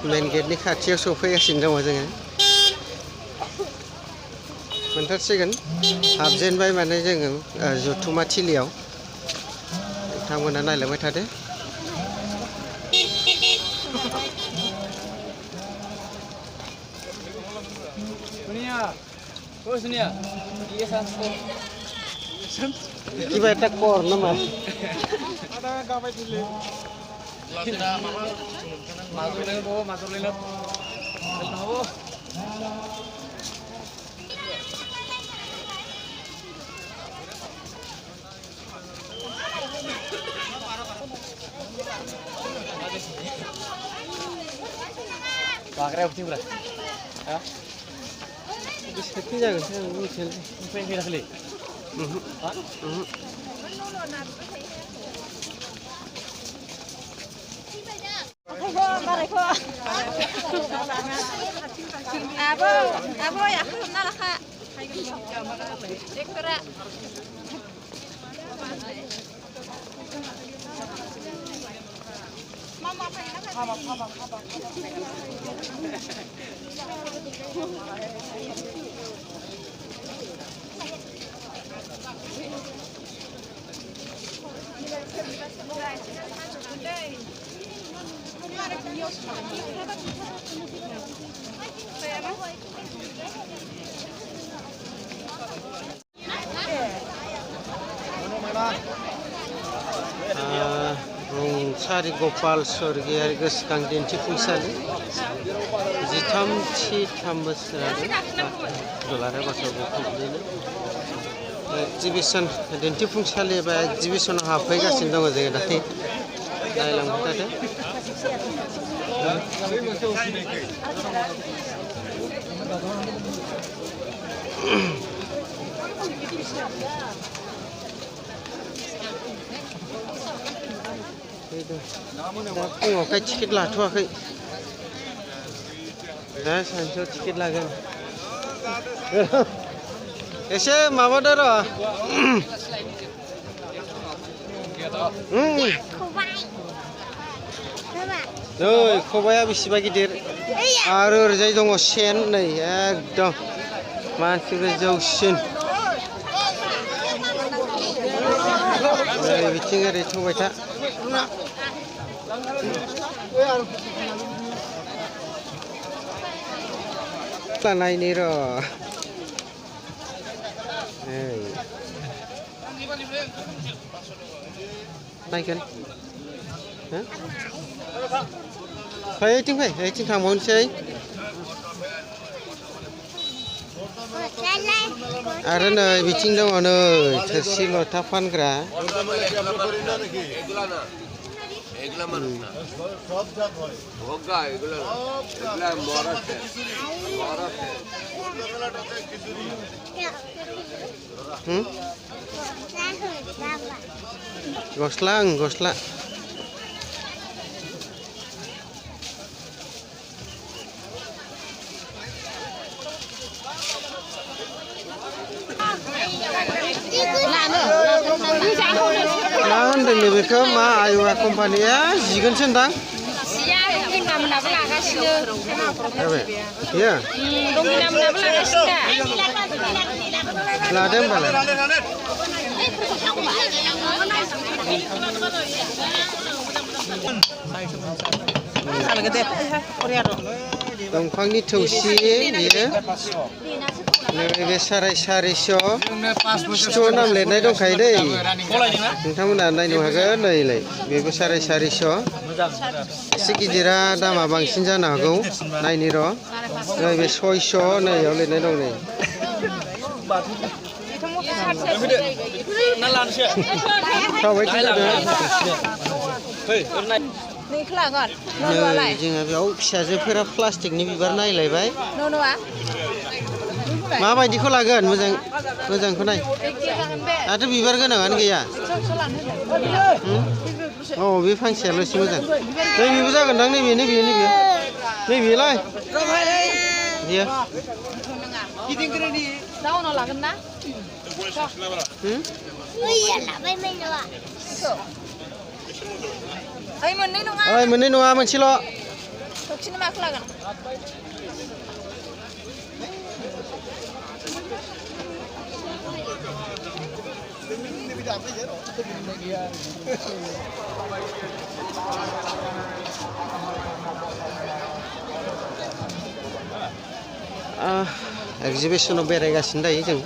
मेन गेटनि खाथियाव सफैगासिनो दङ जोङो मोनथारसिगोन हाबजेनबाय माने जोङो जथुम्मा थिलियाव नोंथांमोना नायलांबाय थादो কিবা এটা কৰ না মা Bagra apa sih beras? Hah? Seperti jangan saya mungkin. Apa yang kali? Hah? Abo ya kena lah kak. Dekora. Mama apa ini? Mama. Sari Gopal Sorgiyaरि गोसोखां दिन्थिफुंसालि 13 बोसोरारि दुलाराय बाथौ गौथुमनि एक्जिबिसन दिन्थिफुंसालि एबा एक्जिबिसनाव हाबफैगासिनो दङ जोङो दायो नायलांबाय थादो दा फुङावखाय टिकेट लाथ'वाखै दा सानसेयाव टिकेट लागोन एसे माबादो र' नै खबाया बेसेबा गिदिर आरो ओरैजाय दङ सेन नै एकदम मानसिफोर जौसिन नै बिथिं ओरै थबाय था नायनि र' नायगोन फै ओइथिं थांबावनोसै आरो नै बिथिं दङ नै थोरसि लथा फानग्रा এগুলা মানুষ না সব জাত হয় ভোগা এগুলা মরাতে गस्ला मा होनदों बेखौ मा आयुरा कम्पानिया जिगोनसो होनदां Siya, Rongina monaबो लागासिनो बेयो Rongina monaबो लागासिनो लादों होनबालाय दंफांनि थौसि बेयो नैबे साराय 400 स्ट'र नाम लिरनाय दंखायो दै नोंथांमोना नायनो हागोन नैलाय बेबो साराय 400 एसे गिदिरा दामा बांसिन जानो हागौ नायनि र' नैबे 600 नैयाव लिरनाय दं नै थाबाय नै जोङो बेयाव फिसाजोफोरा प्लास्टिकनि बिबार नायलायबाय माबायदिखौ लागोन मोजांखौ नाय दाथ' बिबार गोनाङानो गैया औ बे फांसेयाल'सो मोजां नैबेबो जागोनदां नैबेलाय बेयो Daunau लागोन ना ओइ मोननै नङा मोनसेल' थौखिनो माखौ लागोन एक्जिबिशनाव बेरायगासिनो दायो जों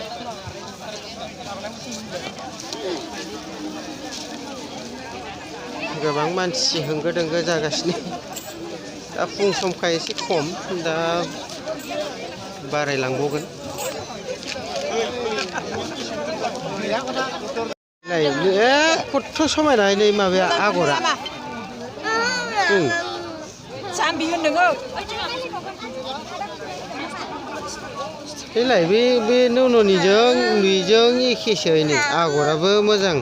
गोबां मानसि होंगो दोंगो जागासिनो दा फुं समखाय एसे खम दा बारायलांबावगोन खथ' समायना नै माबाया आगरा जाम्बि होनदों देलाय बे न'निजों एखेसो नै आगराबो मोजां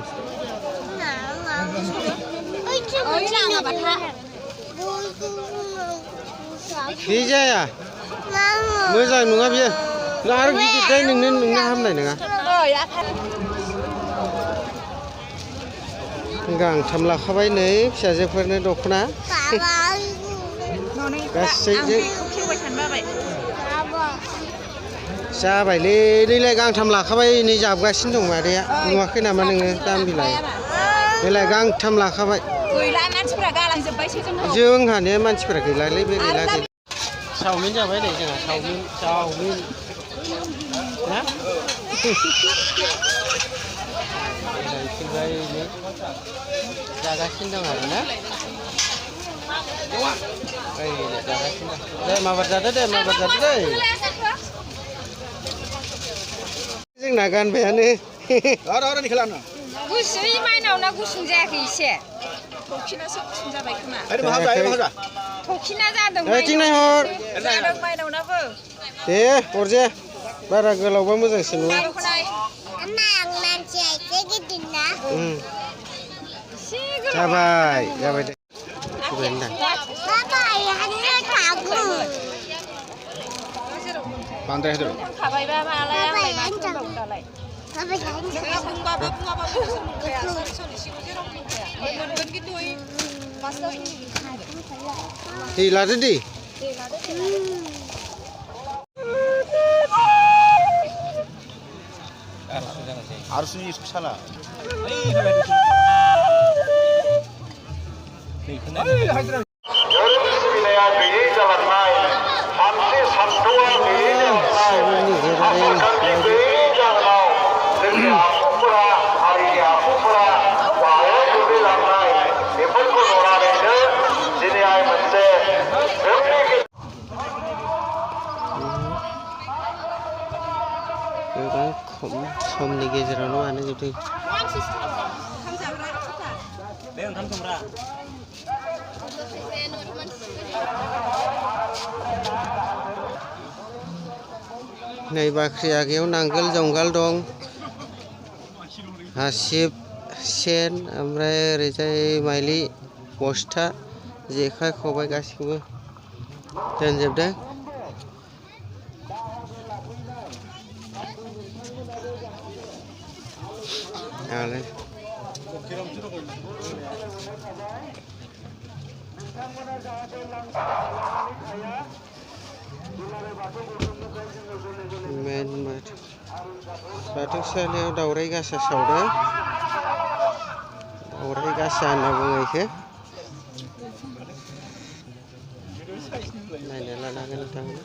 बे जाया मोजां नङा बियो आरो गिदिरद्राय नोंनो हामनाय नङा गांथाम लाखाबाय नै फिसाजोफोरनो दख'ना गासैजों जाबायलै नैलाय गांथाम लाखाबाय नै जाबगासिनो दं मादैया नुवाखै नामा नोङो दामबिलाय नैलाय गांथाम लाखाबाय गैला मानसिफ्रा गालांजोब्बायसो जोंहानिया मानसिफ्रा गैलालै बे गैला चावमिन जाबाय नै जोंहा चावमिन ना जागासिनो दं आरो ना जागासिनो दे माबार जादो दे जोंना गानबायानो गुसु माइनावना गुसुं जायाखै एसे थौखिनासो गुसुं जाबाय खोमा थौखिना जादों माइनावनाबो दे हरजे बारा गोलावबा मोजांसिन नङा जाबाय दे बांद्राय होदो खाबायबा मालाय आंलाय मा खालामबावो दालाय नोंहा बुंबाबो मोनखाया सरि सिगाङाव जेराव मोनखाया मोनगोन खिन्थु ओइ दै लादो दे आरसुनि साला गोबां खम समनि गेजेरावनो बानायजोबदों बे ओंखाम संग्रा नै बाख्रि आगायाव नांगोल जुंगाल दं हासिब सेन ओमफ्राय ओरैजाय माइलि बस्था जेखाइ खबाइ गासिखौबो दोनजोबदों मेन बाथौसालियाव दावराय गासा सावदों दावराय गासा होनना बुङो बेखौ नायनो लानांगोन नोंथांमोन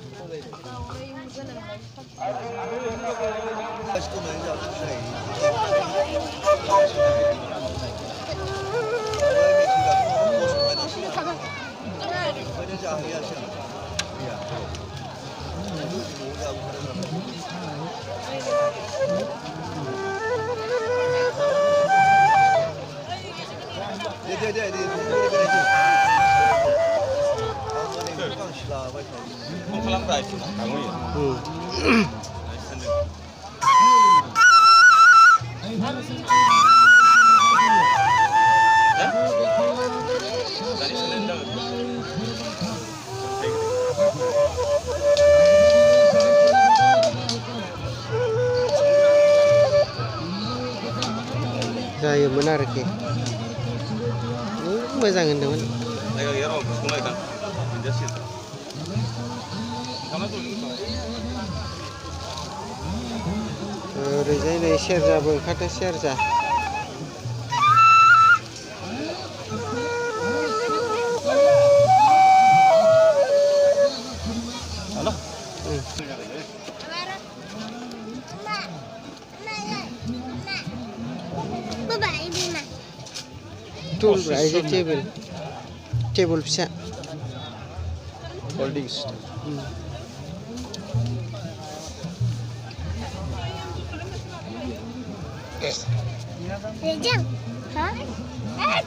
जायोमोन आरोखि मोजां होनदोंमोन ओरैजाय नै सेरजाबो ओंखारदों सेरजा टुल ब्रा टेबल फिसा होल्डिंग Rejang, hah?